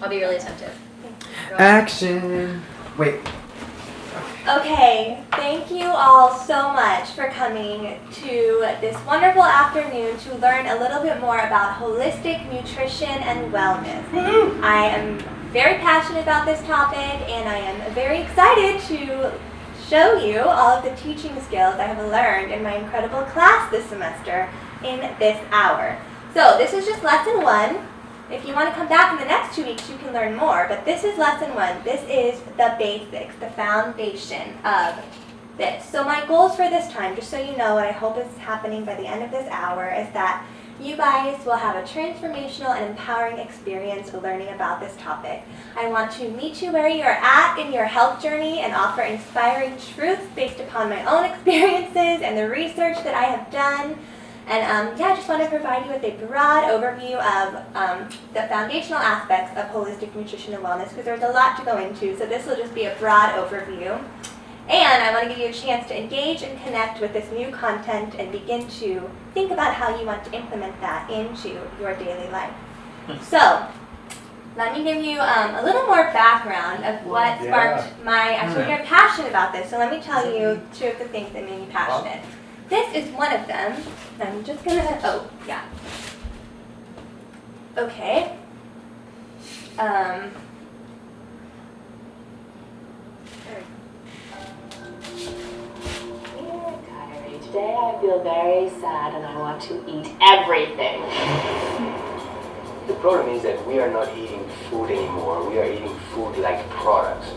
I'll be really attentive. Action. Wait. Okay, thank you all so much for coming to this wonderful afternoon to learn a little bit more about holistic nutrition and wellness. I am very passionate about this topic, and I am very excited to show you all of the teaching skills I have learned in my incredible class this semester in this hour. So this is just lesson 1. If you want to come back in the next 2 weeks, you can learn more, but this is lesson 1. This is the basics, the foundation of this. So my goals for this time, just so you know what I hope is happening by the end of this hour, is that you guys will have a transformational and empowering experience learning about this topic. I want to meet you where you're at in your health journey and offer inspiring truths based upon my own experiences and the research that I have done. And I just want to provide you with a broad overview of the foundational aspects of holistic nutrition and wellness, because there's a lot to go into, so this will just be a broad overview. And I want to give you a chance to engage and connect with this new content and begin to think about how you want to implement that into your daily life. So, let me give you a little more background of what sparked my, actually very passionate about this. So let me tell you 2 of the things that made me passionate. This is one of them. I'm just gonna, Okay. Today I feel very sad and I want to eat everything. The problem is that we are not eating food anymore. We are eating food-like products.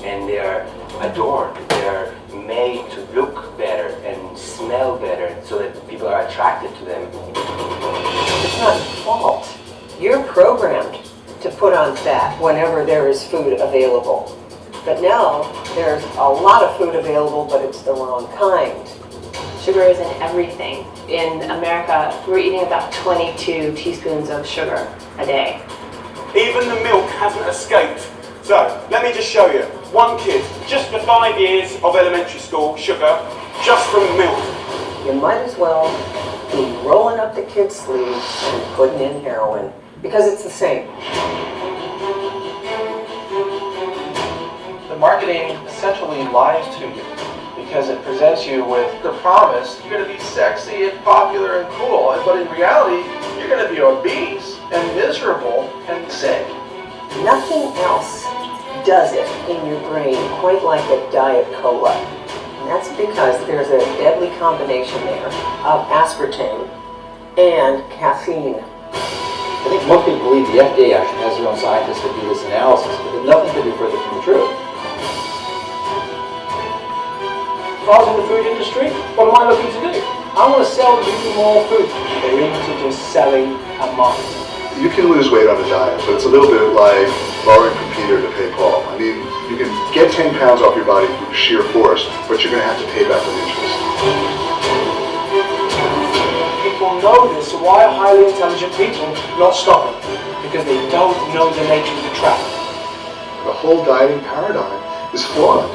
And they are adorned. They are made to look better and smell better so that people are attracted to them. It's not fault. You're programmed to put on fat whenever there is food available. But now there's a lot of food available, but it's the wrong kind. Sugar is in everything. In America, we're eating about 22 teaspoons of sugar a day. Even the milk hasn't escaped. So, let me just show you. One kid, just for 5 years of elementary school, sugar, just from milk. You might as well be rolling up the kid's sleeves and putting in heroin, because it's the same. The marketing essentially lies to you because it presents you with the promise you're going to be sexy and popular and cool, but in reality, you're going to be obese and miserable and sick. Nothing else does it in your brain quite like a Diet Cola. And that's because there's a deadly combination there of aspartame and caffeine. I think most people believe the FDA actually has their own scientists that do this analysis, but there's nothing could be further from the truth. If I was in the food industry, what am I looking to do? I want to sell you more food. They're into just selling a market. You can lose weight on a diet, but it's a little bit like borrowing from Peter to pay Paul. I mean, you can get 10 pounds off your body through sheer force, but you're going to have to pay back with interest. People know this, so why are highly intelligent people not stopping? Because they don't know the nature of the trap. The whole dieting paradigm is flawed.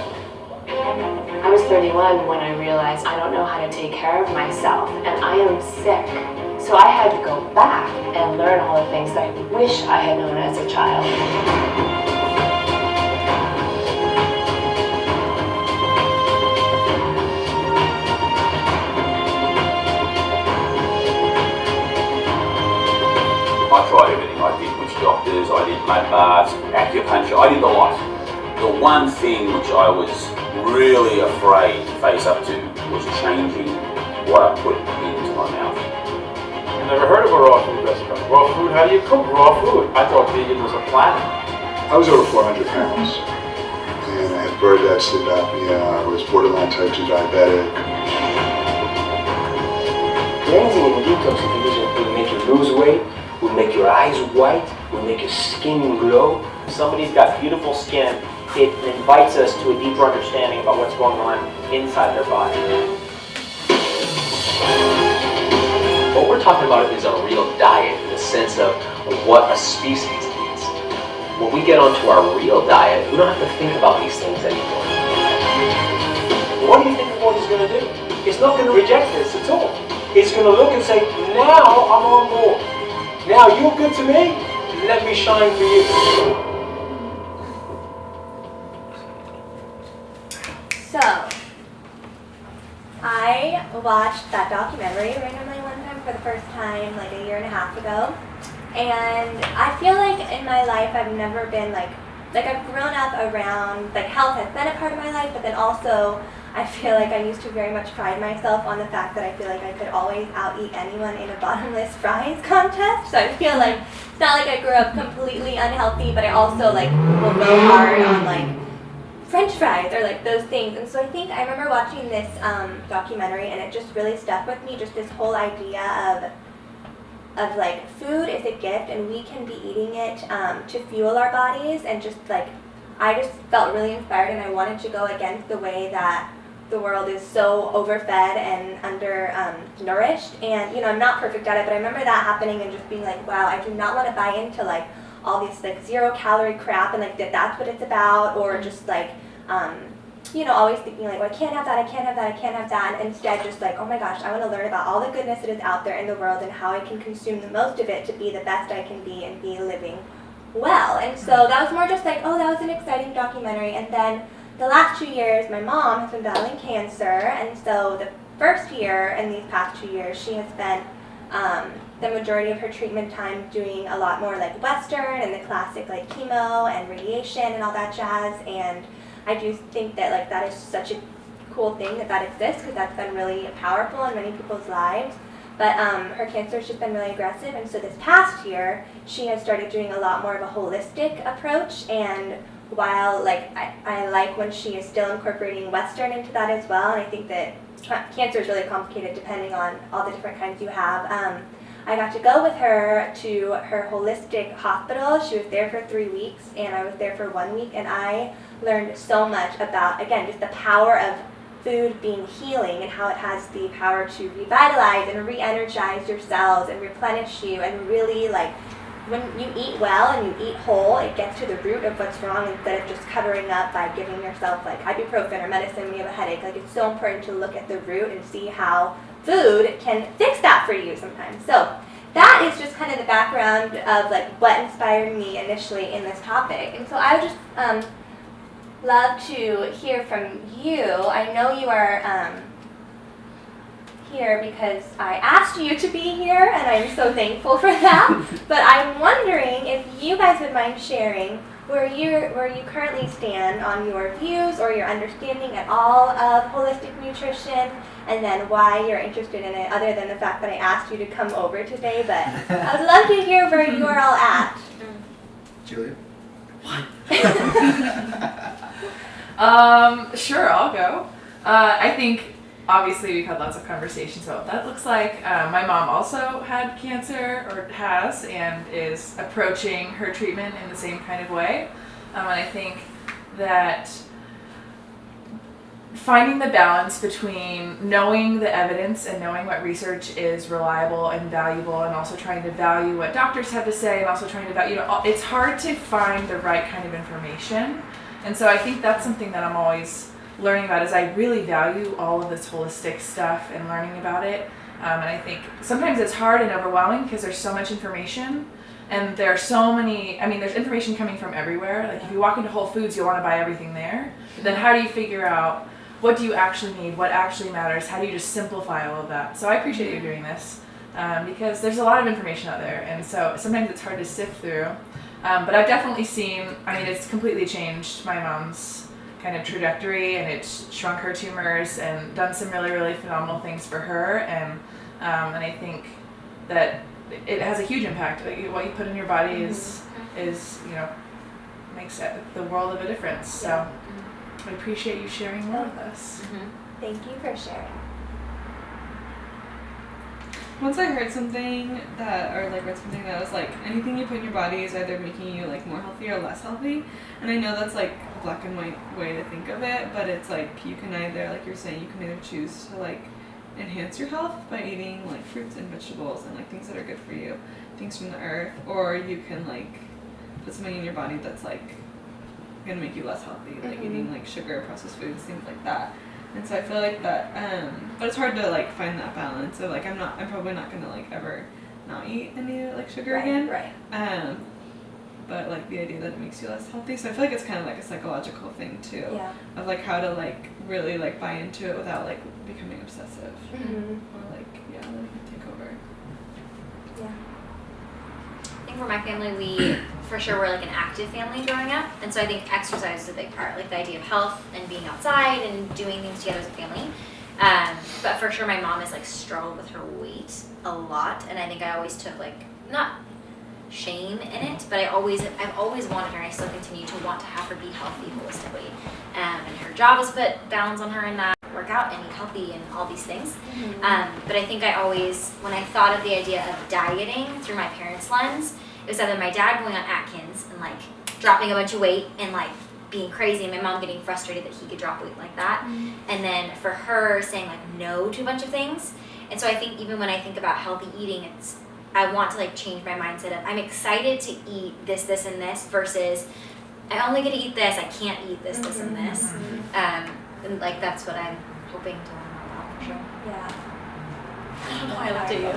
I was 31 when I realized I don't know how to take care of myself, and I am sick. So I had to go back and learn all the things that I wish I had known as a child. I tried everything. I did witch doctors, I did mud baths, acupuncture, I did the lot. The one thing which I was really afraid to face up to was changing what I put into my mouth. Never heard of a raw food restaurant. Raw food? How do you cook raw food? I thought vegan was a planet. I was over 400 pounds, and I had Birdette, sleep apnea, I was borderline type 2 diabetic. Cleansing and detoxification will make you lose weight, will make your eyes white, will make your skin glow. Somebody's got beautiful skin. It invites us to a deeper understanding about what's going on inside their body. What we're talking about is a real diet in the sense of what a species eats. When we get onto our real diet, we don't have to think about these things anymore. What do you think the body's going to do? It's not going to reject this at all. It's going to look and say, now I'm on board. Now you're good to me. let me shine for you. So, I watched that documentary randomly one time for the first time like a year and a half ago, and I feel like in my life I've never been like I've grown up around, like health has been a part of my life, but then also I feel like I used to very much pride myself on the fact that I feel like I could always out-eat anyone in a bottomless fries contest. So I feel like it's not like I grew up completely unhealthy, but I also like will go hard on like French fries or like those things. And so I think I remember watching this documentary, and it just really stuck with me, just this whole idea of like food is a gift and we can be eating it to fuel our bodies, and just like I just felt really inspired, and I wanted to go against the way that the world is so overfed and nourished. And you know, I'm not perfect at it, but I remember that happening and just being like, wow, I do not want to buy into like all these like 0-calorie crap and like that's what it's about, or just like you know, always thinking like, well, I can't have that, I can't have that, I can't have that, and instead just like, oh my gosh, I want to learn about all the goodness that is out there in the world and how I can consume the most of it to be the best I can be and be living well. And so that was more just like, oh, that was an exciting documentary. And then the last 2 years, my mom has been battling cancer, and so the first year and these past 2 years, she has spent the majority of her treatment time doing a lot more like Western and the classic like chemo and radiation and all that jazz. And I do think that like that is such a cool thing that exists, because that's been really powerful in many people's lives. But her cancer has just been really aggressive, and so this past year she has started doing a lot more of a holistic approach. And while like I like when she is still incorporating Western into that as well, and I think that cancer is really complicated depending on all the different kinds you have. I got to go with her to her holistic hospital. She was there for 3 weeks, and I was there for 1 week, and I learned so much about, again, just the power of food being healing and how it has the power to revitalize and re-energize your cells and replenish you, and really like when you eat well and you eat whole, it gets to the root of what's wrong instead of just covering up by giving yourself like ibuprofen or medicine when you have a headache. Like it's so important to look at the root and see how food can fix that for you sometimes. So that is just kind of the background of like what inspired me initially in this topic. And so I would just love to hear from you. I know you are here because I asked you to be here, and I'm so thankful for that. But I'm wondering if you guys would mind sharing where you currently stand on your views or your understanding at all of holistic nutrition, and then why you're interested in it, other than the fact that I asked you to come over today. But I would love to hear where you are all at. Julia? Sure, I'll go. I think obviously we've had lots of conversations about what that looks like. My mom also had cancer, or has, and is approaching her treatment in the same kind of way. And I think that finding the balance between knowing the evidence and knowing what research is reliable and valuable, and also trying to value what doctors have to say, and also trying to value, it's hard to find the right kind of information. And so I think that's something that I'm always learning about, is I really value all of this holistic stuff and learning about it. And I think sometimes it's hard and overwhelming because there's so much information, and there are so many, there's information coming from everywhere. Like if you walk into Whole Foods, you'll want to buy everything there. But then how do you figure out what do you actually need, what actually matters, how do you just simplify all of that? So I appreciate you doing this, because there's a lot of information out there, and so sometimes it's hard to sift through. But I've definitely seen, it's completely changed my mom's kind of trajectory, and it's shrunk her tumors and done some really, really phenomenal things for her. And I think that it has a huge impact. Like what you put in your body is makes the world of a difference. So I appreciate you sharing more with us. Thank you for sharing. Once I heard something that, or like read something that was like, anything you put in your body is either making you like more healthy or less healthy. And I know that's like a black and white way to think of it, but it's like you can either, like you're saying, you can either choose to like enhance your health by eating like fruits and vegetables and like things that are good for you, things from the earth, or you can like put something in your body that's like gonna make you less healthy, like eating like sugar, processed foods, things like that. And so I feel like that, but it's hard to like find that balance of like I'm probably not gonna like ever not eat any like sugar again. Right. but like the idea that it makes you less healthy. So I feel like it's kind of like a psychological thing too, Yeah. of like how to like really like buy into it without like becoming obsessive or like letting it take over. Yeah. I think for my family, we for sure were like an active family growing up, and so I think exercise is a big part, like the idea of health and being outside and doing things together as a family. But for sure, my mom has like struggled with her weight a lot, and I think I always took like not shame in it, but I've always wanted her, and I still continue to want to have her be healthy holistically. And her job has put bounds on her in that, work out and eat healthy and all these things. But I think I always, when I thought of the idea of dieting through my parents' lens, it was either my dad going on Atkins and like dropping a bunch of weight and like being crazy, and my mom getting frustrated that he could drop weight like that. And then for her saying like no to a bunch of things. And so I think even when I think about healthy eating, I want to like change my mindset of I'm excited to eat this, this, and this versus I only get to eat this, I can't eat this, this, and this. And like that's what I'm hoping to learn more about for sure. Yeah. I don't know why I looked at you.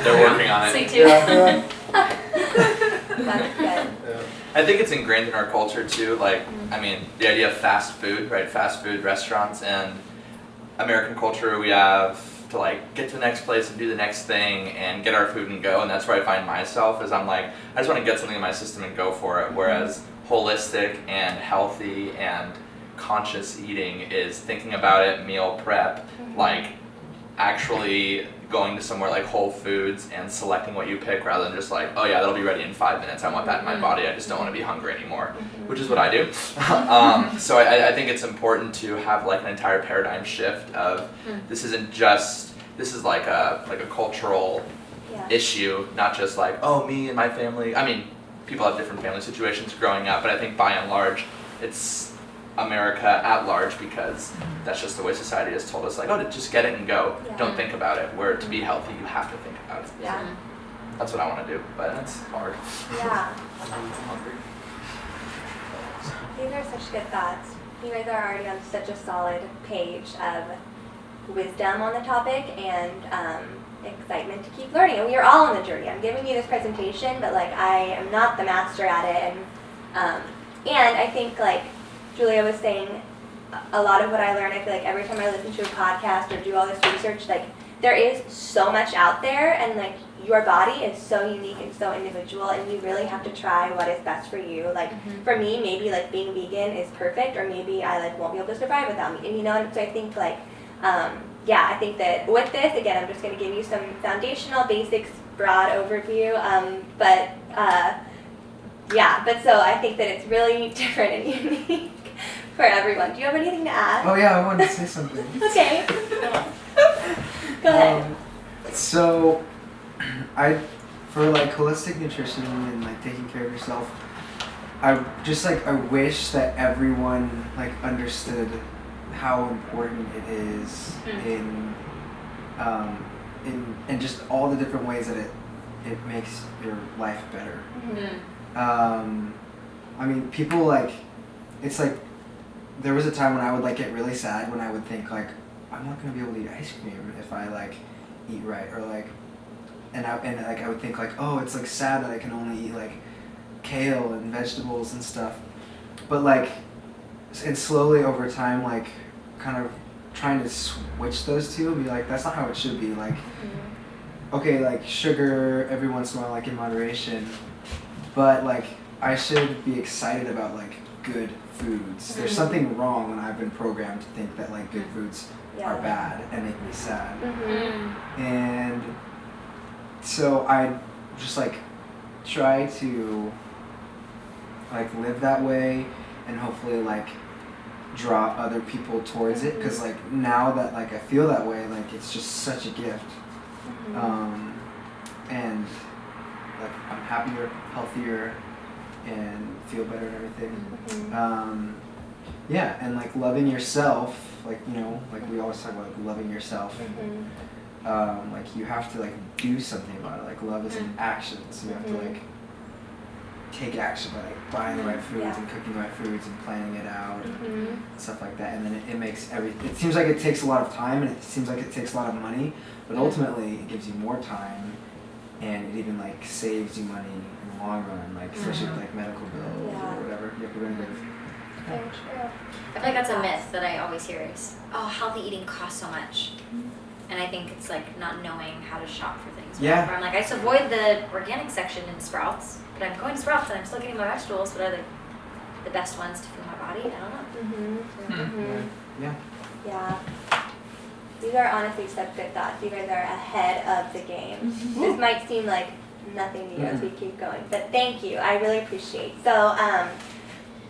They're working on it. Me too. That's good. I think it's ingrained in our culture too. Like, I mean, the idea of fast food, right? Fast food restaurants and American culture, we have to like get to the next place and do the next thing and get our food and go. And that's where I find myself is I'm like, I just want to get something in my system and go for it. Whereas holistic and healthy and conscious eating is thinking about it, meal prep, like actually going to somewhere like Whole Foods and selecting what you pick rather than just like, oh yeah, that'll be ready in 5 minutes. I want that in my body. I just don't want to be hungry anymore, which is what I do. So I think it's important to have like an entire paradigm shift of this isn't just, this is like a cultural issue, not just like, oh, me and my family. I mean, people have different family situations growing up, but I think by and large, it's America at large because that's just the way society has told us, like, oh, just get it and go. Don't think about it. Where to be healthy, you have to think about it. Yeah. That's what I want to do, but it's hard. Yeah. I'm hungry. These are such good thoughts. You guys are already on such a solid page of wisdom on the topic and excitement to keep learning. And we are all on the journey. I'm giving you this presentation, but like I am not the master at it. And I think like Julia was saying, a lot of what I learn, I feel like every time I listen to a podcast or do all this research, like there is so much out there, and like your body is so unique and so individual, and you really have to try what is best for you. Like for me, maybe like being vegan is perfect, or maybe I like won't be able to survive without meat. And you know, and so I think like I think that with this, again, I'm just going to give you some foundational basics, broad overview, but so I think that it's really different and unique for everyone. Do you have anything to add? Oh yeah, I wanted to say something. Okay. Go ahead. So, for like holistic nutrition and like taking care of yourself, I wish that everyone like understood how important it is in just all the different ways that it makes your life better. I mean, people like, it's like, there was a time when I would like get really sad when I would think like, I'm not gonna be able to eat ice cream if I like eat right, or like, and I would think like, oh, it's like sad that I can only eat like kale and vegetables and stuff, but like, and slowly over time, like, kind of trying to switch those two and be like, that's not how it should be. Like, okay, like sugar every once in a while, like in moderation, but like I should be excited about like good foods. There's something wrong when I've been programmed to think that like good foods are bad and make me sad. And so I just like try to like live that way and hopefully like draw other people towards it, because like now that like I feel that way, like it's just such a gift. And like I'm happier, healthier, and feel better and everything. And like loving yourself, like, you know, like we always talk about like loving yourself, and like you have to like do something about it. Like love is an action, so you have to like take action by like buying the right foods and cooking the right foods and planning it out and stuff like that. And then it makes it seems like it takes a lot of time and it seems like it takes a lot of money, but ultimately it gives you more time and it even like saves you money in the long run, like especially with like medical bills or whatever. You have preventative. Very true. I feel like that's a myth that I always hear is, oh, healthy eating costs so much. And I think it's like not knowing how to shop for things. Yeah. Where I'm like, I just avoid the organic section in Sprouts, but I'm going to Sprouts and I'm still getting my vegetables. What are the best ones to fuel my body? I don't know. Yeah. Yeah. These are honestly such good thoughts. You guys are ahead of the game. This might seem like nothing to you as we keep going, but thank you. I really appreciate. So,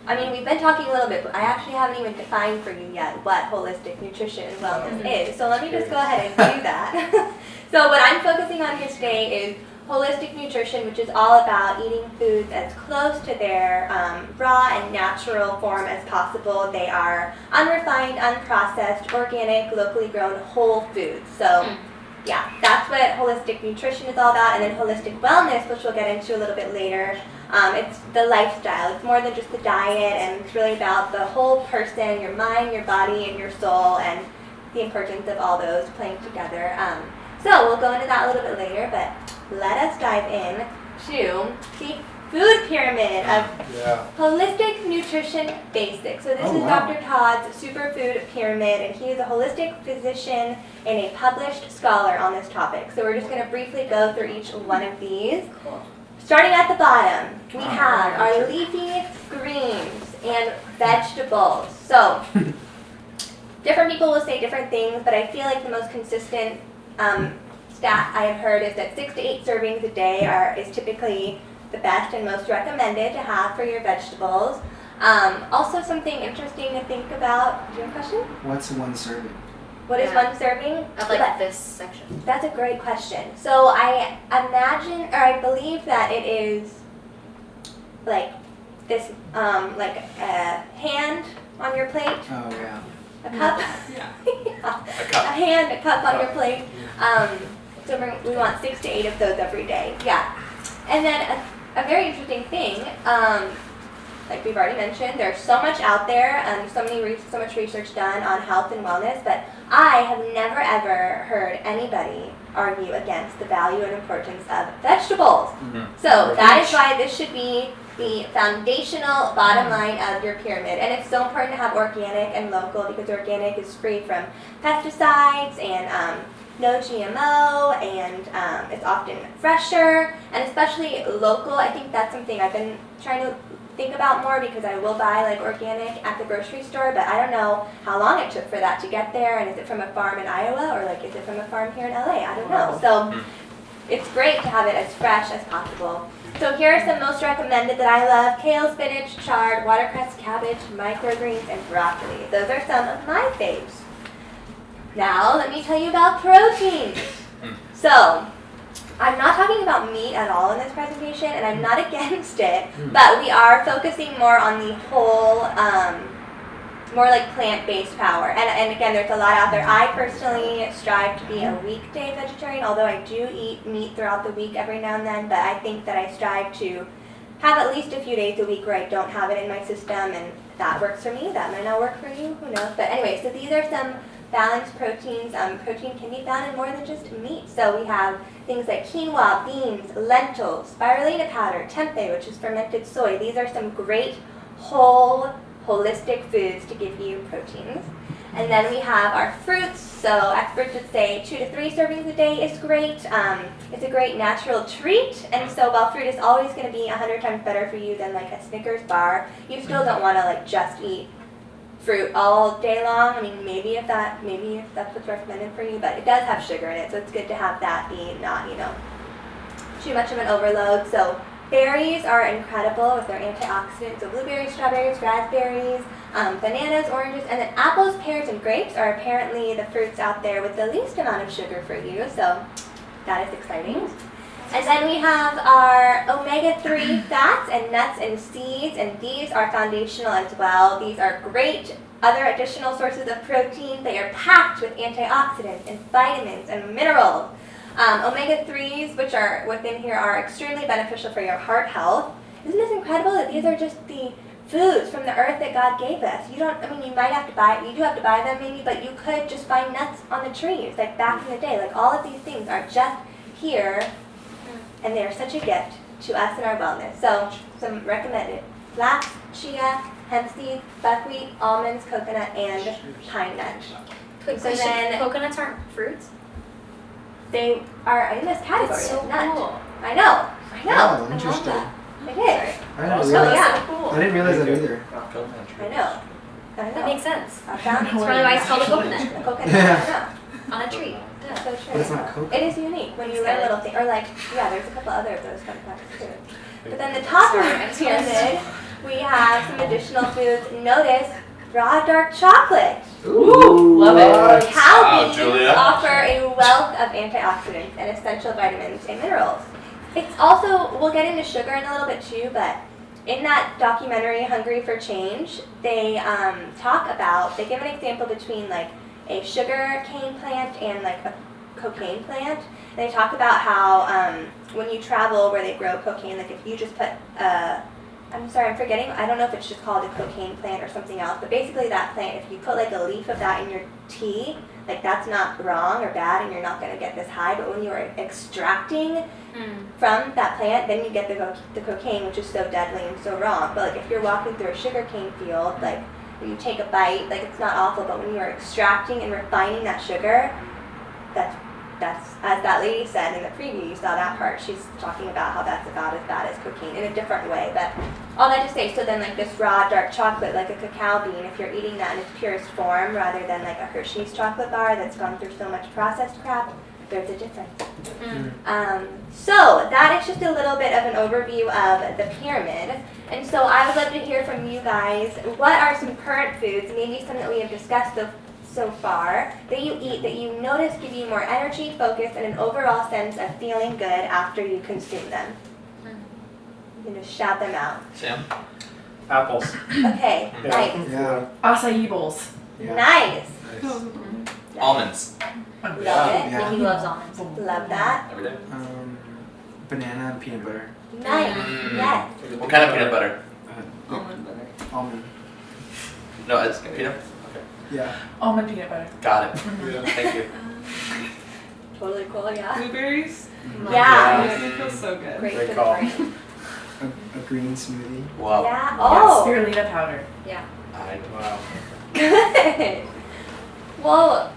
I mean, we've been talking a little bit, but I actually haven't even defined for you yet what holistic nutrition and wellness is. So let me just go ahead and do that. So what I'm focusing on here today is holistic nutrition, which is all about eating foods as close to their raw and natural form as possible. They are unrefined, unprocessed, organic, locally grown, whole foods. So yeah, that's what holistic nutrition is all about. And then holistic wellness, which we'll get into a little bit later, it's the lifestyle. It's more than just the diet, and it's really about the whole person, your mind, your body, and your soul, and the importance of all those playing together. So we'll go into that a little bit later, but let us dive in to the food pyramid of holistic nutrition basics. So this is Dr. Todd's superfood pyramid, and he is a holistic physician and a published scholar on this topic. So we're just going to briefly go through each one of these. Cool. Starting at the bottom, we have our leafy greens and vegetables. So different people will say different things, but I feel like the most consistent stat I have heard is that 6 to 8 servings a day is typically the best and most recommended to have for your vegetables. Also, something interesting to think about. Do you have a question? What's one serving? What is one serving? Of like this section. That's a great question. So I imagine, or I believe that it is like this, like a hand on your plate. Oh yeah. A cup? Yeah. A hand, a cup on your plate. So we want 6 to 8 of those every day. Yeah. And then a very interesting thing, like we've already mentioned, there's so much out there, so much research done on health and wellness, but I have never ever heard anybody argue against the value and importance of vegetables. So that is why this should be the foundational bottom line of your pyramid. And it's so important to have organic and local, because organic is free from pesticides and no GMO, and it's often fresher, and especially local. I think that's something I've been trying to think about more, because I will buy like organic at the grocery store, but I don't know how long it took for that to get there, and is it from a farm in Iowa, or like is it from a farm here in LA? I don't know. So it's great to have it as fresh as possible. So here are some most recommended that I love: kale, spinach, chard, watercress, cabbage, microgreens, and broccoli. Those are some of my faves. Now let me tell you about proteins. So I'm not talking about meat at all in this presentation, and I'm not against it, but we are focusing more on the whole, more like plant-based power. And again, there's a lot out there. I personally strive to be a weekday vegetarian, although I do eat meat throughout the week every now and then, but I think that I strive to have at least a few days a week where I don't have it in my system, and that works for me. That might not work for you, who knows? But anyway, so these are some balanced proteins. Protein can be found in more than just meat. So we have things like quinoa, beans, lentils, spirulina powder, tempeh, which is fermented soy. These are some great whole, holistic foods to give you proteins. And then we have our fruits. So experts would say 2 to 3 servings a day is great. It's a great natural treat. And so while fruit is always going to be 100 times better for you than like a Snickers bar, you still don't want to like just eat fruit all day long. I mean, maybe if that's what's recommended for you, but it does have sugar in it, so it's good to have that be not, too much of an overload. So berries are incredible with their antioxidants. So blueberries, strawberries, raspberries, bananas, oranges, and then apples, pears, and grapes are apparently the fruits out there with the least amount of sugar for you. So that is exciting. And then we have our omega-3 fats and nuts and seeds, and these are foundational as well. These are great other additional sources of protein. They are packed with antioxidants and vitamins and minerals. Omega-3s, which are within here, are extremely beneficial for your heart health. Isn't this incredible that these are just the foods from the earth that God gave us? You do have to buy them maybe, but you could just buy nuts on the trees, like back in the day. Like all of these things are just here and they are such a gift to us in our wellness. So some recommended: flax, chia, hemp seed, buckwheat, almonds, coconut, and pine nuts. Quick So question, then coconuts aren't fruits? they are in this category. That's so of nut. cool. I know. I know. Oh, I love interesting. that. It is. I didn't Oh realize. yeah. I didn't realize that either. I know. I know. That makes sense. I found That's probably why it's called a coconut. a coconut. Yeah. I know. On a tree. That's so true. But it's not coconut. It is unique when you It's learn good. little things, or like, yeah, there's a couple other of those fun facts too. But then the top of Sorry, the I just pyramid, we have some additional foods. Notice raw dark chocolate. Ooh, love it. Cacao Wow, beans Julia. offer a wealth of antioxidants and essential vitamins and minerals. It's also, we'll get into sugar in a little bit too, but in that documentary, Hungry for Change, they talk about, they give an example between like a sugar cane plant and like a cocaine plant. They talk about how when you travel where they grow cocaine, like if you just put, I'm sorry, I'm forgetting, I don't know if it's just called a cocaine plant or something else, but basically that plant, if you put like a leaf of that in your tea, like that's not wrong or bad and you're not going to get this high, but when you are extracting from that plant, then you get the cocaine, which is so deadly and so wrong. But like if you're walking through a sugarcane field, like when you take a bite, like it's not awful, but when you are extracting and refining that sugar, that's as that lady said in the preview, you saw that part, she's talking about how that's about as bad as cocaine in a different way. But all that to say, so then like this raw dark chocolate, like a cacao bean, if you're eating that in its purest form rather than like a Hershey's chocolate bar that's gone through so much processed crap, there's a difference. So that is just a little bit of an overview of the pyramid. And so I would love to hear from you guys, what are some current foods, maybe some that we have discussed so far, that you eat that you notice give you more energy, focus, and an overall sense of feeling good after you consume them? You can just shout them out. Sam? Apples. Okay, nice. Yeah. Acai bowls. Yeah. Nice. Almonds. Love it. Yeah. Nikki loves almonds. Love that. Every day. Banana and peanut butter. Nice. Yes. What kind of peanut butter? Almond butter. Almond. No, it's peanut. Yeah. Almond peanut butter. Got it. Thank you. Totally cool, yeah. Blueberries. Yeah. It feels so good. Great Great for call. the brain. A green smoothie. Wow. Yeah. Oh. Spirulina powder. Yeah. Wow. Good. Well,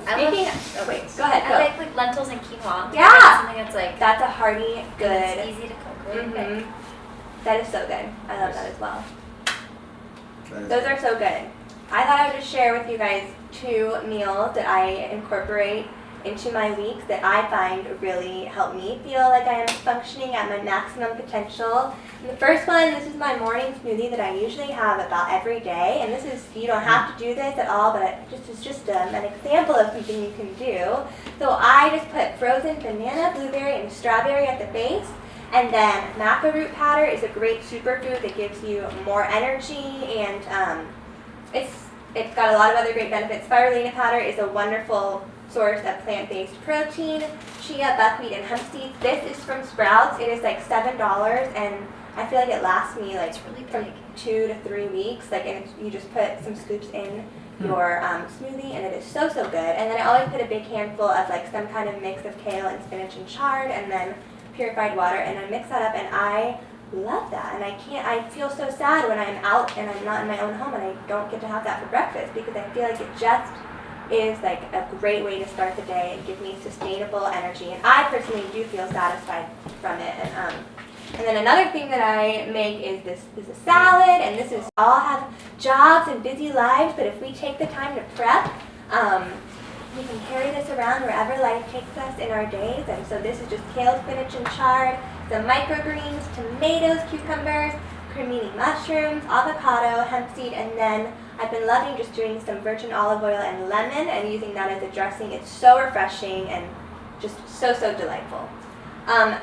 I love, speaking. Oh wait. Go ahead. I Go. like lentils and quinoa. Yeah. Something that's like That's a hearty, good. it's easy to cook. Really quick. That is so good. I love that as well. That is- Those are so good. I thought I would just share with you guys 2 meals that I incorporate into my weeks that I find really help me feel like I am functioning at my maximum potential. And the first one, this is my morning smoothie that I usually have about every day. And this is, you don't have to do this at all, but it's just an example of something you can do. So I just put frozen banana, blueberry, and strawberry at the base. And then maca root powder is a great superfood that gives you more energy, and it's got a lot of other great benefits. Spirulina powder is a wonderful source of plant-based protein. Chia, buckwheat, and hemp seeds. This is from Sprouts. It is like $7, and I feel like it lasts me like from 2 to 3 weeks. Like, and you just put some scoops in your smoothie, and it is so good. And then I always put a big handful of like some kind of mix of kale and spinach and chard, and then purified water, and I mix that up, and I love that. And I feel so sad when I'm out and I'm not in my own home and I don't get to have that for breakfast, because I feel like it just is like a great way to start the day and give me sustainable energy. And I personally do feel satisfied from it. And then another thing that I make is a salad, and this is, all have jobs and busy lives, but if we take the time to prep, we can carry this around wherever life takes us in our days. And so this is just kale, spinach, and chard, some microgreens, tomatoes, cucumbers, cremini mushrooms, avocado, hemp seed, and then I've been loving just doing some virgin olive oil and lemon and using that as a dressing. It's so refreshing and just so delightful.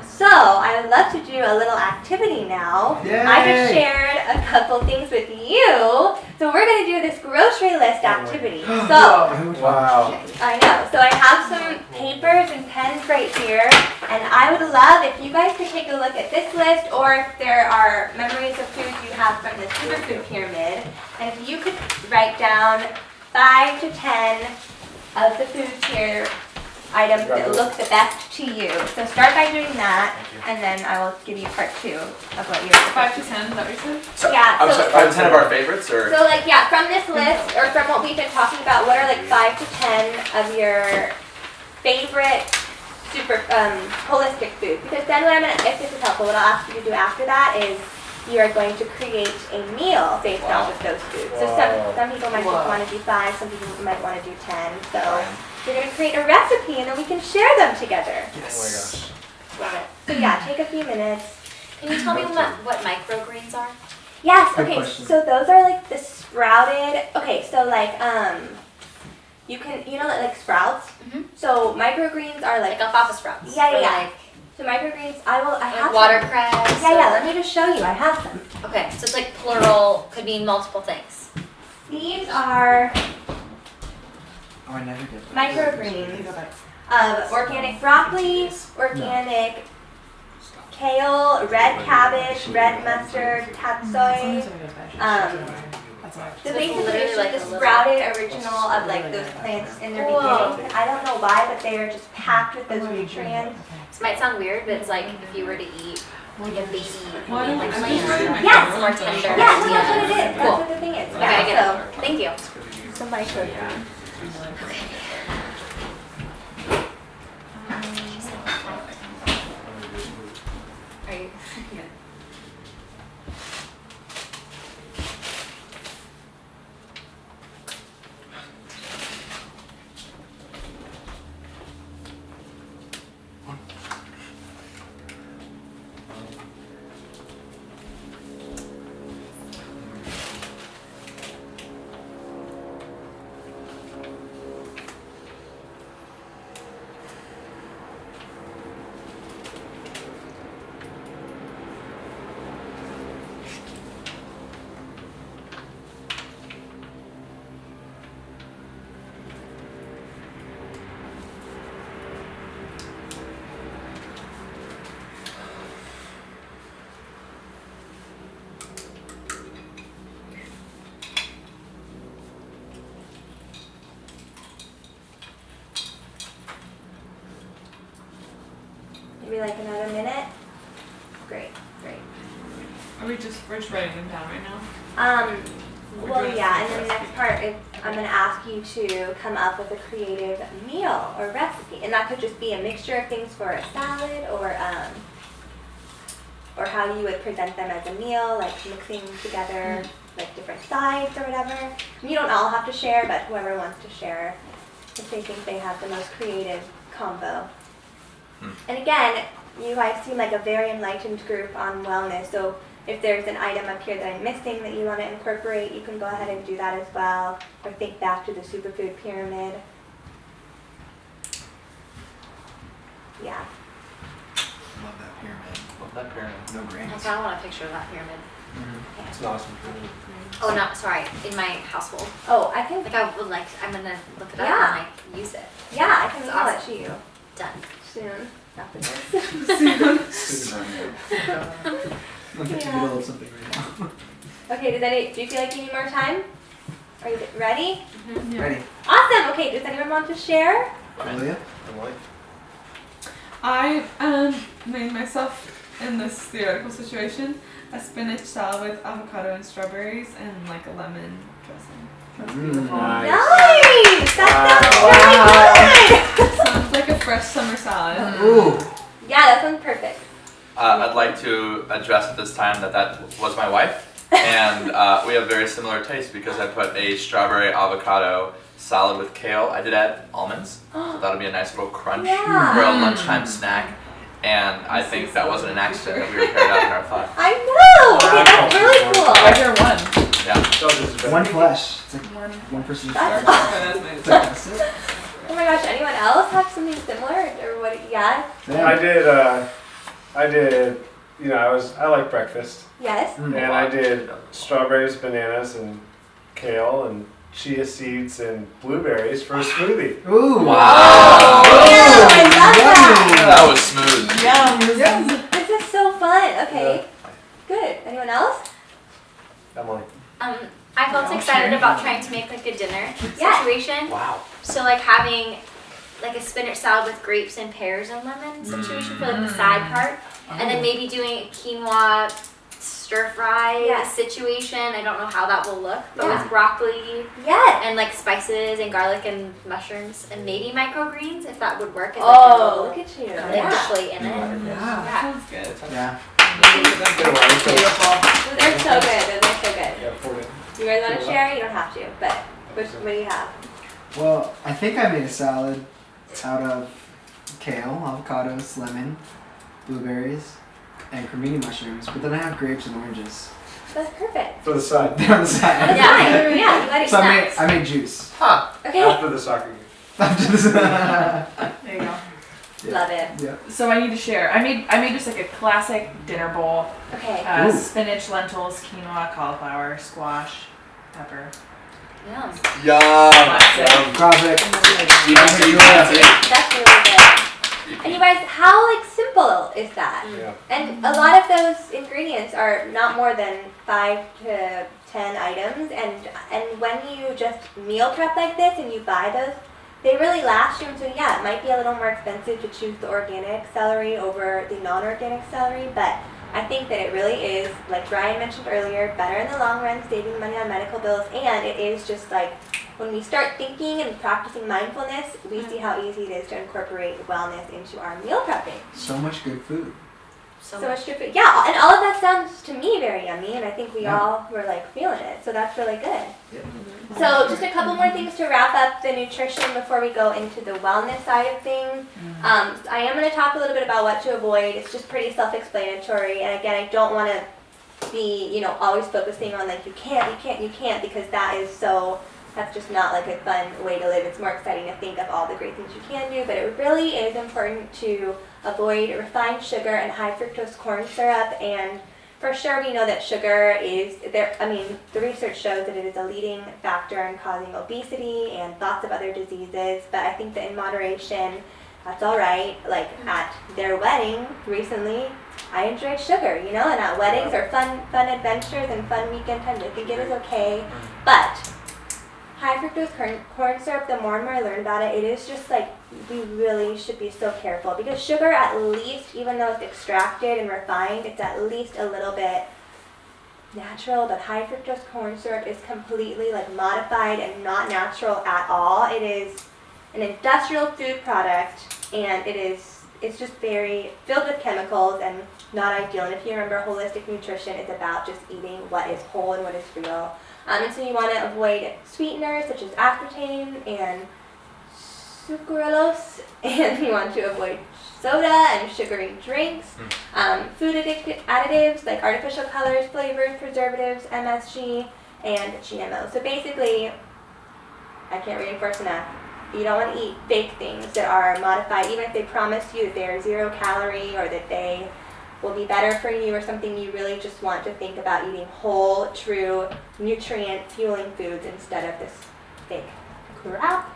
So I would love to do a little activity now. Yay! I just shared a couple things with you. So we're going to do this grocery list activity. So Wow. I know. So I have some papers and pens right here, and I would love if you guys could take a look at this list, or if there are memories of foods you have from the superfood pyramid, and if you could write down 5 to 10 of the foods here item that looks the best to you. So start by doing that, and then I will give you part 2 of what you're 5 to 10, is that what you said? So, Yeah, I'm so- sorry, 5 to 10 of our favorites, or? So like, yeah, from this list, or from what we've been talking about, what are like 5 to 10 of your favorite holistic food? Because then what I'm gonna, if this is helpful, what I'll ask you to do after that is you are going to create a meal based off of those foods. So some people might want to do 5, some people might want to do 10. So you're going to create a recipe and then we can share them together. Yes. Oh my gosh. Love it. So yeah, take a few minutes. Can you tell me what microgreens are? Yes, Good okay, question. so those are like the sprouted, okay, so like, you can, you know, like sprouts? So microgreens are like alfalfa sprouts. Yeah, or yeah. like So microgreens, I have watercress. some. Yeah, let me just show you. I have them. Okay, so it's like plural, could mean multiple things. These are Oh, I never did. microgreens of organic broccoli, organic kale, red cabbage, red mustard, tatsoi. So basically it's like the sprouted original of like those plants in their beginning. I don't know why, but they are just packed with those nutrients. This might sound weird, but it's like if you were to eat like a baby like I'm plant, just reading my Yes. it's more tender. Yeah, so that's what it is. That's Cool. what the thing is. Okay, I get Yeah, it. Thank you. so microgreens. Are you? Maybe like another minute. Great, great. We're just writing them down right now. Well, yeah, and then the next part is I'm going to ask you to come up with a creative meal or recipe, and that could just be a mixture of things for a salad, or how you would present them as a meal, like mixing together like different sides or whatever. You don't all have to share, but whoever wants to share, if they think they have the most creative combo. And again, you guys seem like a very enlightened group on wellness, so if there's an item up here that I'm missing that you want to incorporate, you can go ahead and do that as well, or think back to the superfood pyramid. Yeah. Love that pyramid. Love that pyramid. No I grains. kind of want a picture of that pyramid. It's an awesome pyramid. Oh, no, sorry, in my household. Oh, I can. Like I would like, I'm gonna look it up Yeah. and like use it. Yeah, I can It's email it awesome. to you Done. soon after this. I'm in the middle of something right now. Okay, do you feel like you need more time? Are you ready? Ready? Awesome. Okay, does anyone want to share? Julia? I made myself, in this theoretical situation, a spinach salad with avocado and strawberries and like a lemon dressing. That's beautiful. Nice. That sounds really good. Sounds like a fresh summer salad. Ooh. Yeah, that sounds perfect. I'd like to address at this time that was my wife, and we have very similar tastes because I put a strawberry avocado salad with kale. I did add almonds, so that'll be a nice little crunch for a lunchtime snack. And I think that wasn't an accident that we were paired out in our thoughts. I know. Okay, that's really cool. Like your one. Yeah. One flesh. It's like one person. That's That's it. Oh my gosh, anyone else have something similar or what? Yeah. I did, you know, I like breakfast. Yes. And I did strawberries, bananas, and kale, and chia seeds, and blueberries for a smoothie. Ooh. Wow. Yeah, I love that. That was smooth. Yum. This is so fun. Okay. Good. Anyone else? Emily. I felt excited about trying to make like a dinner Yeah. situation. Wow. So like having like a spinach salad with grapes and pears and lemon situation for like the side part, and then maybe doing a quinoa stir fry situation. I don't know how that will look, but with broccoli, and like spices and garlic and mushrooms and maybe microgreens if that would work. As like a little look at you! Play in it. Yeah, sounds good. Yeah. They're so good. They're so good. Yeah, 40. You guys want to share? You don't have to, but what do you have? Well, I think I made a salad out of kale, avocados, lemon, blueberries, and cremini mushrooms, but then I have grapes and oranges. That's perfect. For the side. They're on the side. Yeah, you got So I made juice. Huh. Okay. After the soccer game. After this. There you go. Love it. Yeah. So I need to share. I made just like a classic dinner bowl. Okay. Spinach, lentils, quinoa, cauliflower, squash, pepper. Yum. Classic. That's really good. And you guys, how like simple is that? Yeah. And a lot of those ingredients are not more than 5 to 10 items, and when you just meal prep like this and you buy those, they really last you. And so yeah, it might be a little more expensive to choose the organic celery over the non-organic celery, but I think that it really is, like Brian mentioned earlier, better in the long run, saving money on medical bills, and it is just like when we start thinking and practicing mindfulness, we see how easy it is to incorporate wellness into our meal prepping. So much good food. So much good food. Yeah, and all of that sounds to me very yummy, and I think we all were like feeling it, so that's really good. So just a couple more things to wrap up the nutrition before we go into the wellness side of things. I am going to talk a little bit about what to avoid. It's just pretty self-explanatory, and again, I don't want to be, always focusing on like you can't, because that's just not like a fun way to live. It's more exciting to think of all the great things you can do, but it really is important to avoid refined sugar and high fructose corn syrup. And for sure we know that sugar is there. I mean, the research shows that it is a leading factor in causing obesity and lots of other diseases, but I think that in moderation, that's all right. Like at their wedding recently, I enjoyed sugar, and at weddings or fun adventures and fun weekend times, I think it is okay. But high fructose corn syrup, the more and more I learn about it, it is just like we really should be so careful, because sugar, at least, even though it's extracted and refined, it's at least a little bit natural, but high fructose corn syrup is completely like modified and not natural at all. It is an industrial food product, and it's just very filled with chemicals and not ideal. And if you remember, holistic nutrition is about just eating what is whole and what is real. And so you want to avoid sweeteners such as aspartame and sucralose, and you want to avoid soda and sugary drinks, food additives like artificial colors, flavors, preservatives, MSG, and GMO. So basically, I can't reinforce enough, you don't want to eat fake things that are modified, even if they promise you that they're 0 calorie or that they will be better for you or something. You really just want to think about eating whole, true, nutrient fueling foods instead of this fake crap.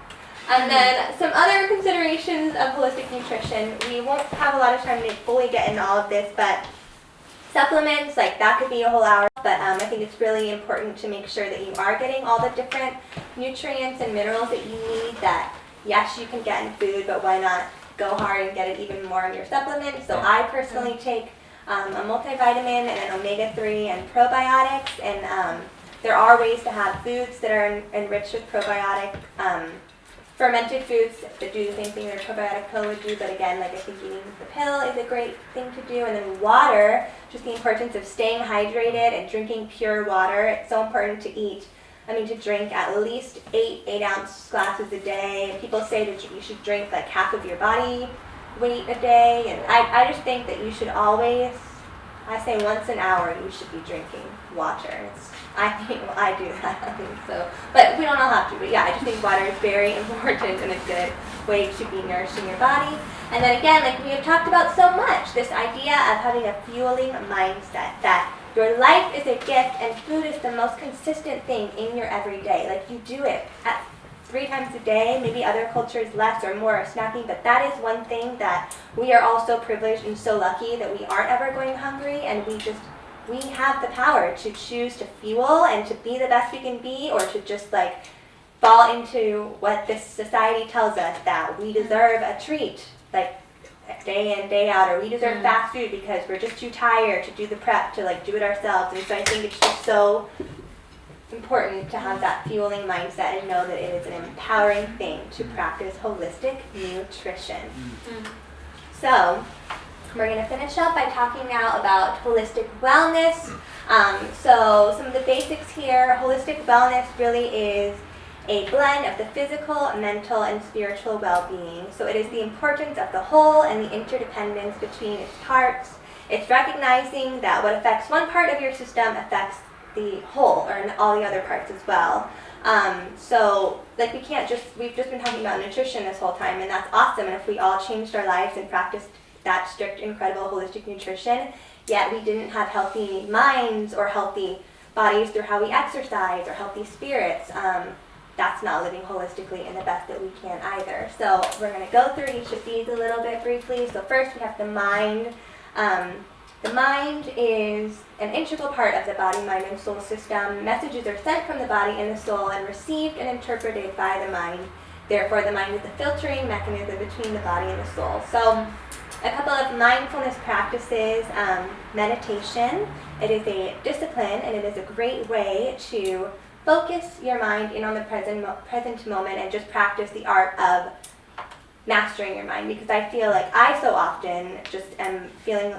And then some other considerations of holistic nutrition. We won't have a lot of time to fully get into all of this, but supplements, like that could be a whole hour, but I think it's really important to make sure that you are getting all the different nutrients and minerals that you need that, yes, you can get in food, but why not go hard and get it even more in your supplements. So I personally take a multivitamin and an omega-3 and probiotics, and there are ways to have foods that are enriched with probiotic, fermented foods that do the same thing that a probiotic pill would do, but again, like I think eating the pill is a great thing to do. And then water, just the importance of staying hydrated and drinking pure water. It's so important to drink at least 8-ounce glasses a day. And people say that you should drink like half of your body weight a day, and I just think that you should always, I say once an hour you should be drinking water. I think I do that. I think so, but we don't all have to. But yeah, I just think water is very important and a good way to be nourishing your body. And then again, like we have talked about so much, this idea of having a fueling mindset, that your life is a gift and food is the most consistent thing in your everyday. Like you do it at 3 times a day, maybe other cultures less or more snacking, but that is one thing that we are all so privileged and so lucky that we aren't ever going hungry, and we have the power to choose to fuel and to be the best we can be, or to just like fall into what this society tells us, that we deserve a treat, like day in, day out, or we deserve fast food because we're just too tired to do the prep, to like do it ourselves. And so I think it's just so important to have that fueling mindset and know that it is an empowering thing to practice holistic nutrition. So we're going to finish up by talking now about holistic wellness. So some of the basics here: holistic wellness really is a blend of the physical, mental, and spiritual well-being. So it is the importance of the whole and the interdependence between its parts. It's recognizing that what affects one part of your system affects the whole, or all the other parts as well. So like we've just been talking about nutrition this whole time, and that's awesome. And if we all changed our lives and practiced that strict, incredible holistic nutrition, yet we didn't have healthy minds or healthy bodies through how we exercise, or healthy spirits, that's not living holistically in the best that we can either. So we're going to go through each of these a little bit briefly. So first we have the mind. The mind is an integral part of the body, mind, and soul system. Messages are sent from the body and the soul and received and interpreted by the mind. Therefore, the mind is the filtering mechanism between the body and the soul. So a couple of mindfulness practices. Meditation. It is a discipline, and it is a great way to focus your mind in on the present moment and just practice the art of mastering your mind, because I feel like I so often just am feeling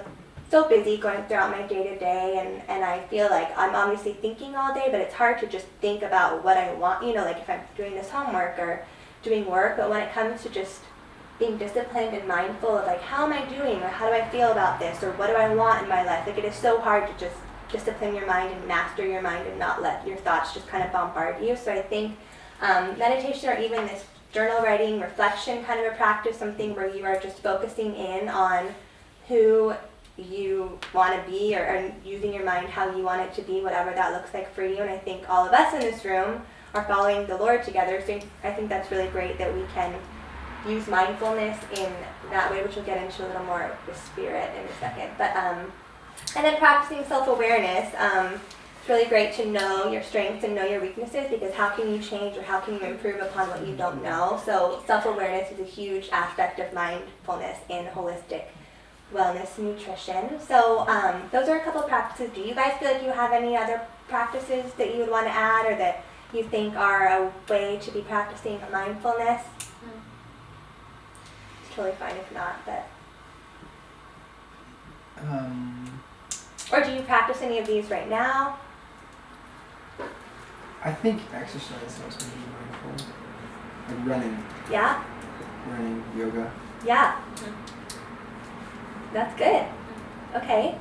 so busy going throughout my day-to-day, and I feel like I'm obviously thinking all day, but it's hard to just think about what I want, like if I'm doing this homework or doing work. But when it comes to just being disciplined and mindful of like, how am I doing, or how do I feel about this, or what do I want in my life, like it is so hard to just discipline your mind and master your mind and not let your thoughts just kind of bombard you. So I think meditation, or even this journal writing, reflection kind of a practice, something where you are just focusing in on who you want to be, or using your mind how you want it to be, whatever that looks like for you. And I think all of us in this room are following the Lord together, so I think that's really great that we can use mindfulness in that way, which we'll get into a little more with spirit in a second. But and then practicing self-awareness. It's really great to know your strengths and know your weaknesses, because how can you change, or how can you improve upon what you don't know? So self-awareness is a huge aspect of mindfulness in holistic wellness nutrition. So those are a couple of practices. Do you guys feel like you have any other practices that you would want to add, or that you think are a way to be practicing mindfulness? It's totally fine if not, but... Or do you practice any of these right now? I think exercise helps me be mindful. Like running. Yeah? Running, yoga. Yeah. That's good. Okay.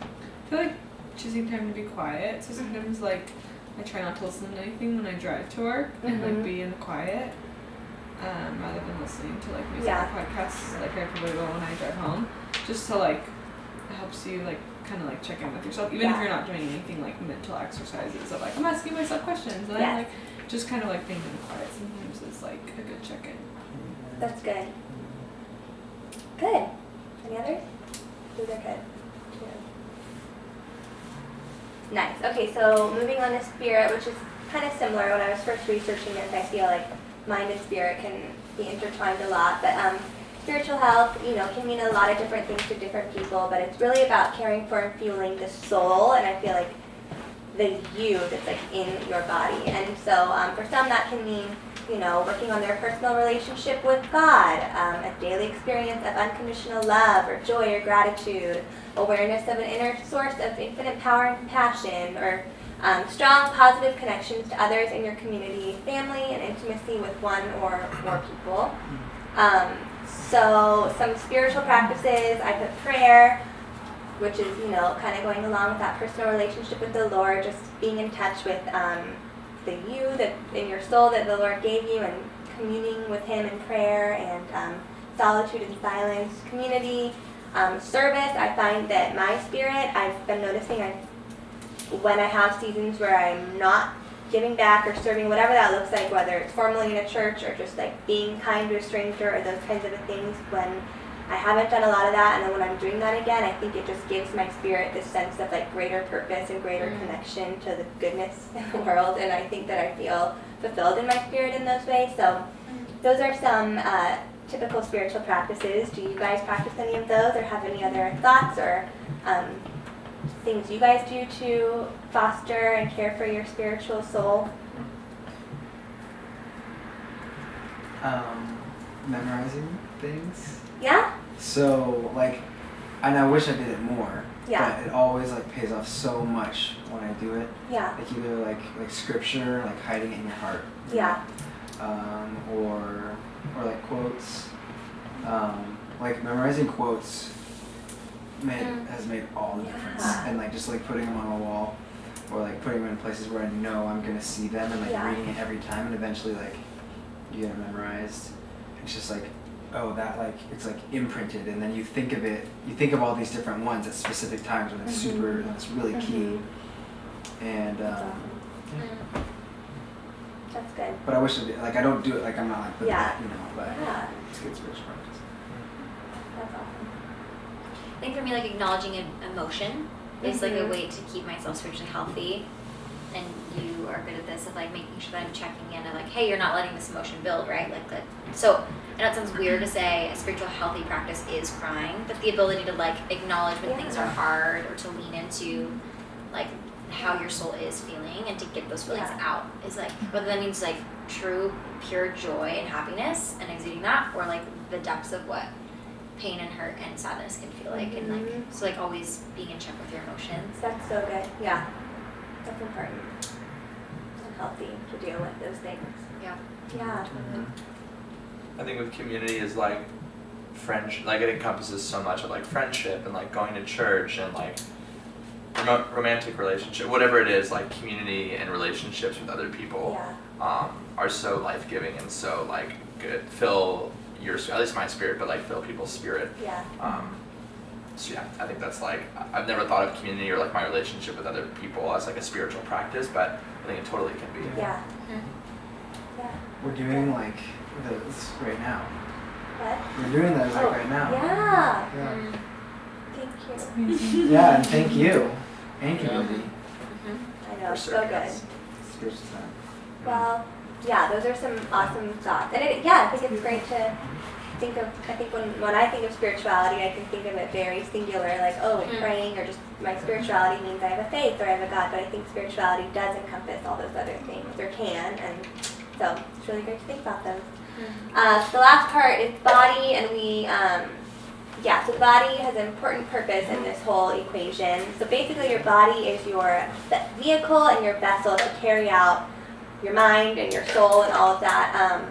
I feel like choosing time to be quiet. So sometimes like I try not to listen to anything when I drive to work, and like be in the quiet, rather than listening to like music or podcasts like I probably will when I drive home. Just to like, it helps you like kind of like check in with yourself, even if you're not doing anything like mental exercises of like I'm asking myself questions, and I'm like just kind of like being in the quiet sometimes is like a good check-in. That's good. Good. Any others? Those are good. Nice. Okay, so moving on to spirit, which is kind of similar. When I was first researching this, I feel like mind and spirit can be intertwined a lot. But spiritual health, can mean a lot of different things to different people, but it's really about caring for and fueling the soul, and I feel like the you that's like in your body. And so for some that can mean, working on their personal relationship with God, a daily experience of unconditional love or joy or gratitude, awareness of an inner source of infinite power and compassion, or strong positive connections to others in your community, family, and intimacy with one or more people. So some spiritual practices, I put prayer, which is, kind of going along with that personal relationship with the Lord, just being in touch with the you that in your soul that the Lord gave you, and communing with Him in prayer, and solitude and silence, community, service. I find that my spirit, I've been noticing when I have seasons where I'm not giving back or serving, whatever that looks like, whether it's formally in a church or just like being kind to a stranger or those kinds of things, when I haven't done a lot of that, and then when I'm doing that again, I think it just gives my spirit this sense of like greater purpose and greater connection to the goodness in the world, and I think that I feel fulfilled in my spirit in those ways. So those are some typical spiritual practices. Do you guys practice any of those, or have any other thoughts or things you guys do to foster and care for your spiritual soul? Memorizing things. Yeah? So, like, and I wish I did it more. Yeah. But it always, like, pays off so much when I do it. Yeah. Like, either, like scripture, like, hiding it in your heart. Yeah. Or like, quotes. Like, memorizing quotes has made all the difference. And, like, just, like, putting them on a wall. Or, like, putting them in places where I know I'm going to see them. And, like, reading it every time. And eventually, like, you get it memorized. It's just like, oh, that, like, it's like imprinted, and then you think of all these different ones at specific times when it's it's really key. And that's good. But I wish I did, like, I don't do it, like, I'm not like good at that, but it's good spiritual practice. That's awesome. I think for me, like acknowledging an emotion is like a way to keep myself spiritually healthy. And you are good at this of like making sure that I'm checking in and like, hey, you're not letting this emotion build, right? Like that. So I know it sounds weird to say a spiritual healthy practice is crying, but the ability to like acknowledge when things are hard or to lean into like how your soul is feeling and to get those feelings out is like, whether that means like true pure joy and happiness and exuding that, or like the depths of what pain and hurt and sadness can feel like, and like so like always being in check with your emotions. That's so good. Yeah. That's important and healthy to deal with those things. Yeah. Yeah. I think with community is like friendship, like it encompasses so much of like friendship and like going to church and like romantic relationship, whatever it is, like community and relationships with other people are so life-giving and so like good. Fill your, at least my spirit, but like fill people's spirit. Yeah. So yeah, I think that's like, I've never thought of community or like my relationship with other people as like a spiritual practice, but I think it totally can be. Yeah. Yeah. We're doing like this right now. What? We're doing that like right now. Yeah. Thank you. Yeah, and thank you. And community. I know, so good. Spiritual time. Well, yeah, those are some awesome thoughts. And I think it's great to think of, I think when I think of spirituality, I can think of it very singular, like, oh, praying, or just my spirituality means I have a faith or I have a God, but I think spirituality does encompass all those other things, or can, and so it's really great to think about those. The last part is body, and so the body has an important purpose in this whole equation. So basically your body is your vehicle and your vessel to carry out your mind and your soul and all of that.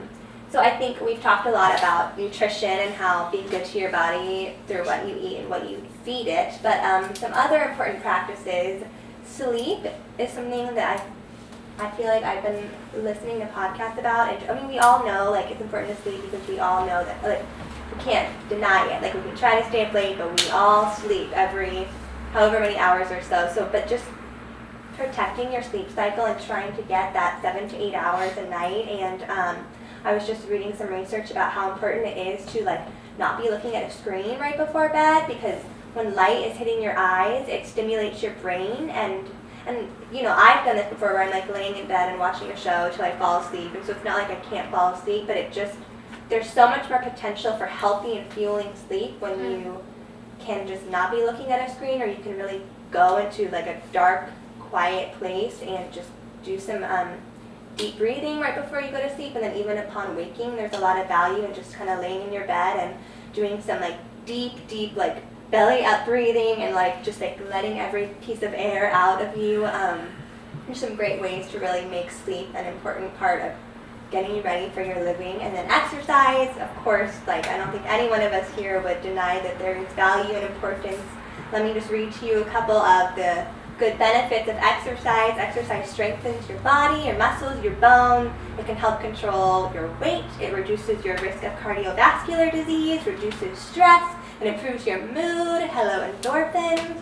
So I think we've talked a lot about nutrition and how being good to your body through what you eat and what you feed it. But some other important practices, sleep is something that I feel like I've been listening to podcasts about. And I mean, we all know like it's important to sleep because we all know that like we can't deny it. Like we can try to stay up late, but we all sleep every however many hours or so. So, but just protecting your sleep cycle and trying to get that 7 to 8 hours a night. And I was just reading some research about how important it is to like not be looking at a screen right before bed, because when light is hitting your eyes, it stimulates your brain, and you know, I've done this before where I'm like laying in bed and watching a show till I fall asleep, and so it's not like I can't fall asleep, but it just, there's so much more potential for healthy and fueling sleep when you can just not be looking at a screen, or you can really go into like a dark, quiet place and just do some deep breathing right before you go to sleep, and then even upon waking, there's a lot of value in just kind of laying in your bed and doing some like deep like belly up breathing and like just like letting every piece of air out of you. There's some great ways to really make sleep an important part of getting you ready for your living. And then exercise, of course, like I don't think any one of us here would deny that there is value and importance. Let me just read to you a couple of the good benefits of exercise. Exercise strengthens your body, your muscles, your bone. It can help control your weight. It reduces your risk of cardiovascular disease, reduces stress, it improves your mood. Hello, endorphins.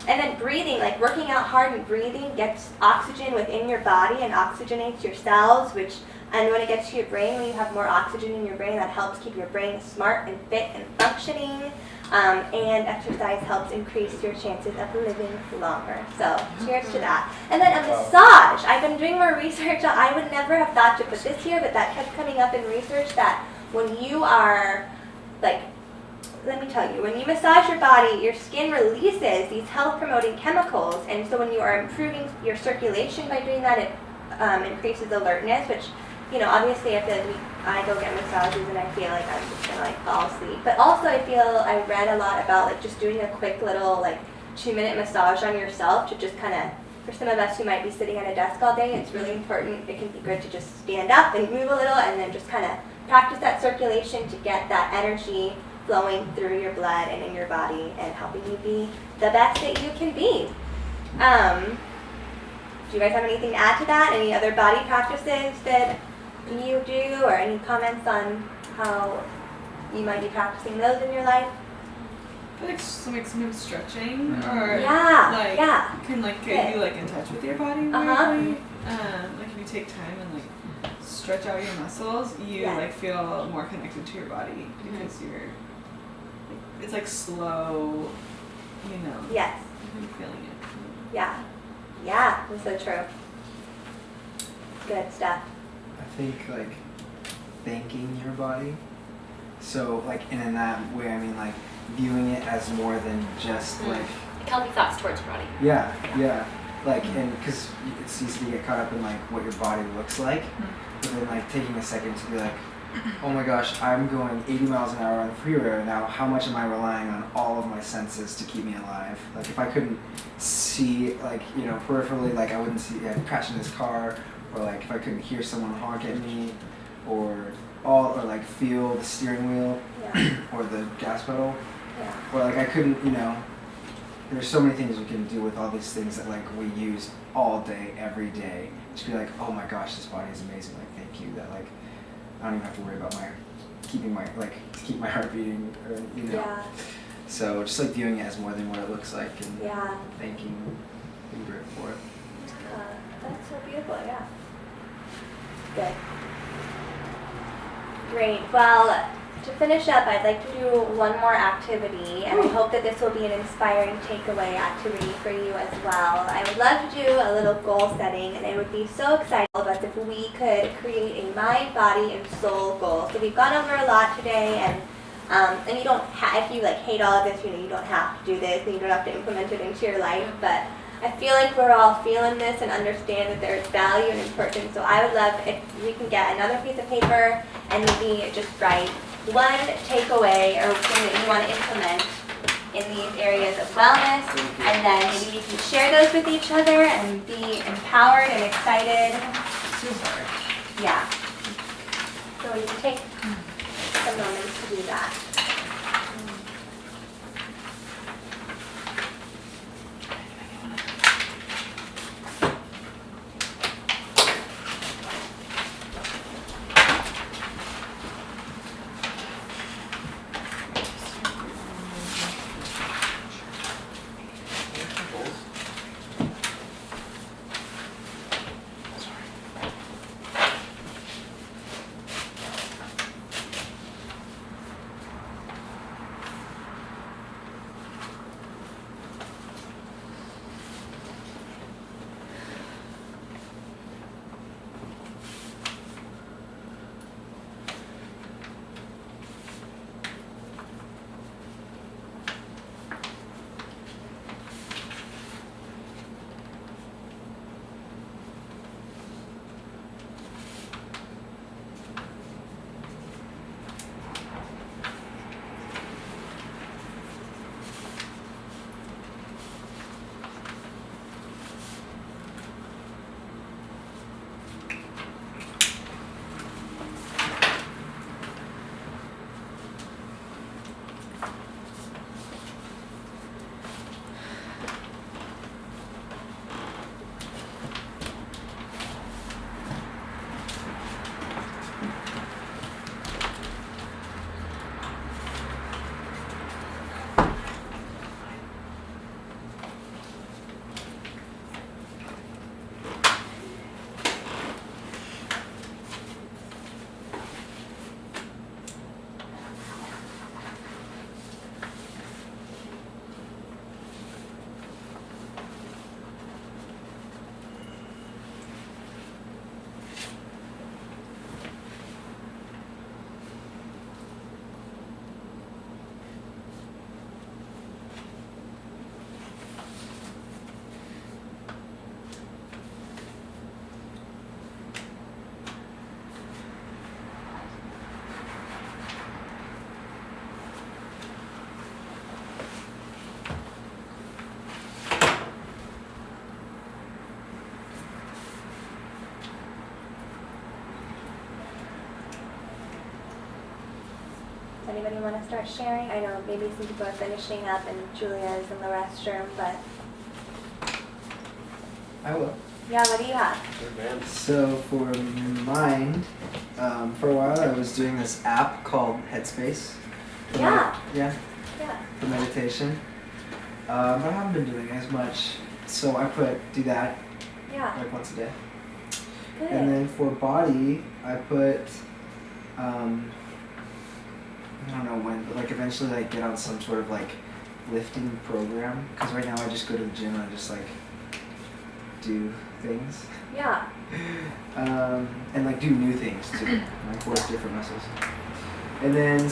And then breathing, like working out hard and breathing gets oxygen within your body and oxygenates your cells, which And when it gets to your brain, when you have more oxygen in your brain, that helps keep your brain smart and fit and functioning. And exercise helps increase your chances of living longer. So cheers to that. And then a massage. I've been doing more research. I would never have thought to put this here, but that kept coming up in research that when you are, like, let me tell you, when you massage your body, your skin releases these health-promoting chemicals. And so when you are improving your circulation by doing that, it increases alertness, which, you know, obviously I feel like I go get massages and I feel like I'm just gonna like fall asleep. But also I read a lot about like just doing a quick little like 2-minute massage on yourself to just kind of, for some of us who might be sitting at a desk all day, it's really important. It can be good to just stand up and move a little and then just kind of practice that circulation to get that energy flowing through your blood and in your body and helping you be the best that you can be. Do you guys have anything to add to that? Any other body practices that you do, or any comments on how you might be practicing those in your life? I feel like sometimes stretching or can like get you like in touch with your body weirdly. Like if you take time and like stretch out your muscles, you like feel more connected to your body because you're it's like slow, you know. Yes. I'm feeling it. Yeah. Yeah, that's so true. Good stuff. I think like thanking your body. So like and in that way I mean like viewing it as more than just like healthy thoughts towards your body. Yeah. Like and because it's easy to get caught up in like what your body looks like, but then like taking a second to be like, oh my gosh, I'm going 80 miles an hour on the freeway right now. How much am I relying on all of my senses to keep me alive? Like if I couldn't see, like, you know, peripherally, like I wouldn't see, I'd crash in this car, or like if I couldn't hear someone honk at me, or like feel the steering wheel, or the gas pedal, or like I couldn't, you know, there's so many things we can do with all these things that like we use all day, every day. Just be like, oh my gosh, this body is amazing. Like thank you. That like I don't even have to worry about keep my heart beating, or, you know. Yeah. So just like viewing it as more than what it looks like and thanking, being grateful for it. That's so beautiful. Yeah. Good. Great. Well, to finish up, I'd like to do one more activity, and I hope that this will be an inspiring takeaway activity for you as well. I would love to do a little goal setting, and I would be so excited about if we could create a mind, body, and soul goal. So we've gone over a lot today, and you don't if you like hate all of this, you know, you don't have to do this, and you don't have to implement it into your life, but I feel like we're all feeling this and understand that there's value and importance. So I would love if we can get another piece of paper and maybe just write one takeaway or thing that you want to implement in these areas of wellness, and then maybe we can share those with each other and be empowered and excited. Yeah. So you can take some moments to do that. anybody want to start sharing? I know maybe some people are finishing up and Julia is in the restroom, but I will. yeah, what do you have? So for mine, for a while I was doing this app called Headspace. Yeah. Yeah. Yeah. For meditation. But I haven't been doing as much. So I do that Yeah. like once a day. Good. And then for body, I put, I don't know when, but like eventually like get on some sort of like lifting program. Because right now I just go to the gym and I just like do things. Yeah. And like do new things too, like work different muscles. And then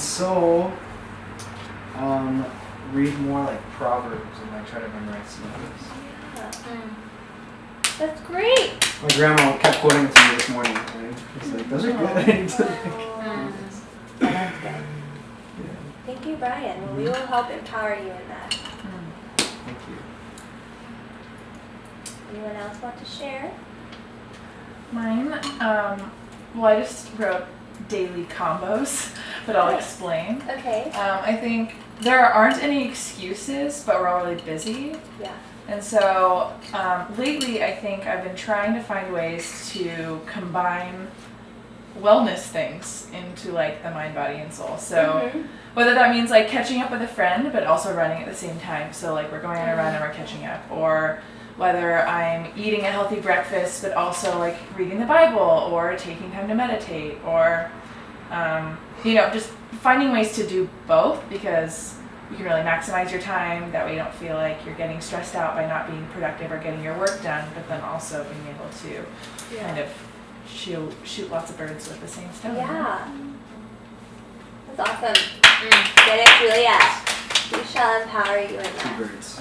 read more like proverbs and like try to memorize some of those. Yeah. That's great. My grandma kept quoting it to me this morning. And it's like, those are good. I need to That's good. Thank you, Brian. Well, we will help empower you in that. Thank you. Anyone else want to share? Mine, well, I just wrote daily combos, but I'll explain. Okay. I think there aren't any excuses, but we're all really busy. Yeah. And so lately I think I've been trying to find ways to combine wellness things into like the mind, body, and soul. So whether that means like catching up with a friend, but also running at the same time. So like we're going on a run and we're catching up, or whether I'm eating a healthy breakfast, but also like reading the Bible or taking time to meditate, or just finding ways to do both, because you can really maximize your time. That way you don't feel like you're getting stressed out by not being productive or getting your work done, but then also being able to kind of shoot lots of birds with the same stone. Yeah. That's awesome. Get it, Julia. We shall empower you in that. 2 birds.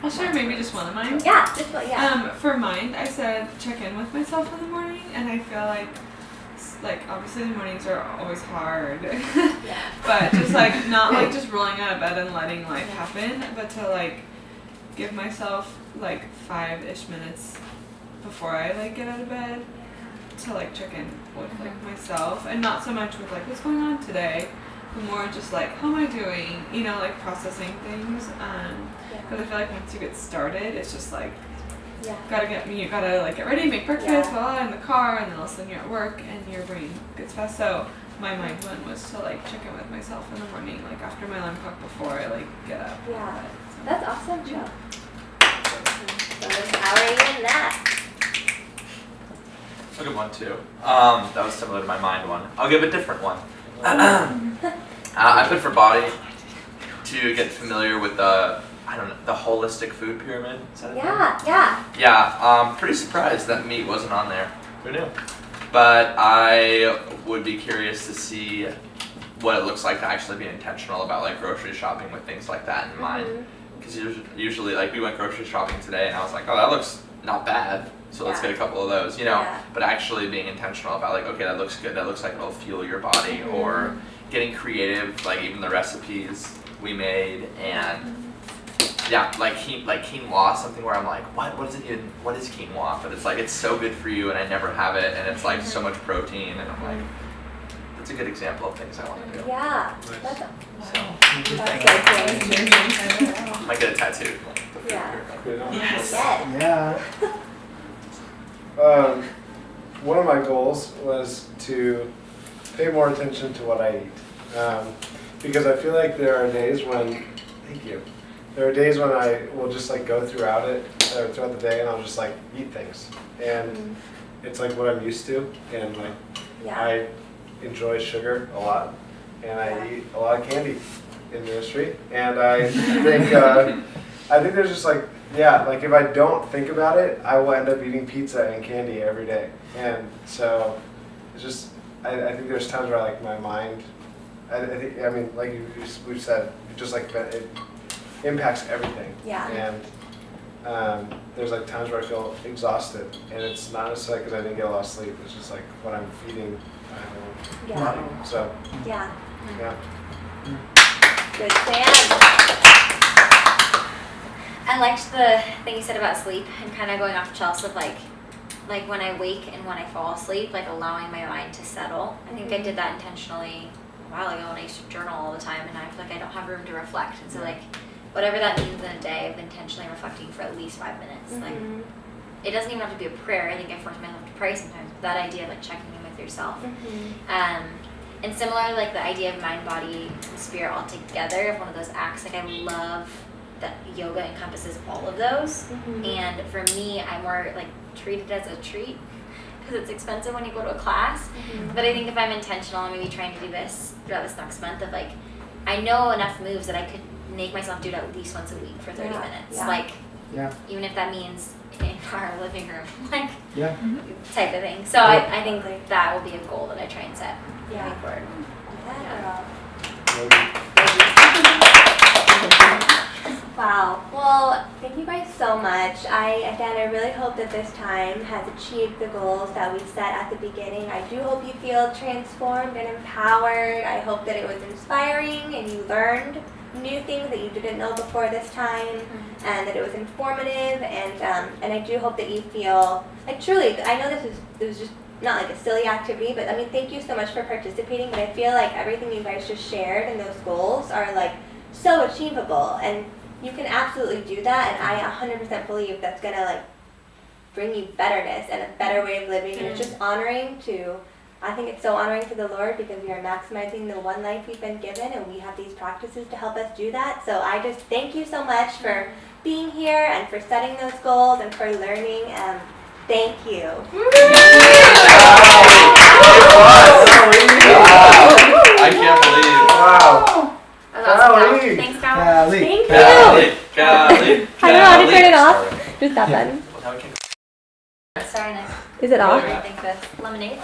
I'll share maybe just one of mine. Yeah, just one, yeah. For mine, I said check in with myself in the morning, and I feel like obviously the mornings are always hard, but just like not like just rolling out of bed and letting life happen, but to like give myself like 5-ish minutes before I like get out of bed to like check in with like myself, and not so much with like what's going on today, but more just like how am I doing, like processing things. Because I feel like once you get started, it's just like you gotta like get ready, make breakfast, blah, in the car, and then all of a sudden you're at work and your brain gets fast. So my mind one was to like check in with myself in the morning, like after my alarm clock, before I like get up. Yeah, that's awesome, Joe. So empower you in that. That's a good one too. That was similar to my mind one. I'll give a different one. I put for body to get familiar with the holistic food pyramid. Is that it? Yeah, pretty surprised that meat wasn't on there. Who knew? But I would be curious to see what it looks like to actually be intentional about like grocery shopping with things like that in mind. Because usually like we went grocery shopping today and I was like, oh, that looks not bad, so let's get a couple of those, But actually being intentional about like, okay, that looks good, that looks like it'll fuel your body, or getting creative, like even the recipes we made, and like quinoa, something where I'm like, what is quinoa? But it's like, it's so good for you and I never have it, and it's like so much protein, and I'm like, that's a good example of things I want to do. Yeah. Nice. That's Might get a tattoo. Yeah. One of my goals was to pay more attention to what I eat, because I feel like there are days when, there are days when I will just like go throughout the day, and I'll just like eat things, and it's like what I'm used to, and like I enjoy sugar a lot, and I eat a lot of candy in ministry, and I think there's just like if I don't think about it, I will end up eating pizza and candy every day, and so it's just I think there's times where like my mind, like we've said, it just like it impacts everything. Yeah. And there's like times where I feel exhausted, and it's not necessarily because I didn't get a lot of sleep. It's just like what I'm feeding. So. Yeah. Yeah. Good stand. I liked the thing you said about sleep and kind of going off the shelves of like like when I wake and when I fall asleep, like allowing my mind to settle. I think I did that intentionally a while ago, and I used to journal all the time, and I feel like I don't have room to reflect. And so like whatever that means in a day of intentionally reflecting for at least 5 minutes. Like it doesn't even have to be a prayer. I think I force myself to pray sometimes. But that idea of like checking in with yourself. And similar, like the idea of mind, body, and spirit all together, of one of those acts. Like I love that yoga encompasses all of those. And for me, I more like treat it as a treat because it's expensive when you go to a class. But I think if I'm intentional, maybe trying to do this throughout this next month, of like, I know enough moves that I could make myself do it at least once a week for 30 minutes. Like, even if that means in our living room, like, type of thing. So I think that will be a goal that I try and set moving forward. Wow. Well, thank you guys so much. I really hope that this time has achieved the goals that we set at the beginning. I do hope you feel transformed and empowered. I hope that it was inspiring and you learned new things that you didn't know before this time, and that it was informative, and I do hope that you feel like truly, I know this was just not like a silly activity, but I mean, thank you so much for participating, but I feel like everything you guys just shared and those goals are like so achievable, and you can absolutely do that, and I 100% believe that's gonna like bring you betterness and a better way of living, and it's just honoring to, I think it's so honoring to the Lord because we are maximizing the one life we've been given, and we have these practices to help us do that. So I just thank you so much for being here and for setting those goals and for learning. Thank you. I can't believe. Wow. That was awesome. Thanks, Cal. Thank you. Golly. I don't know how to turn it off. Just that button. Sorry, Nick. Is it off? I think this lemonade.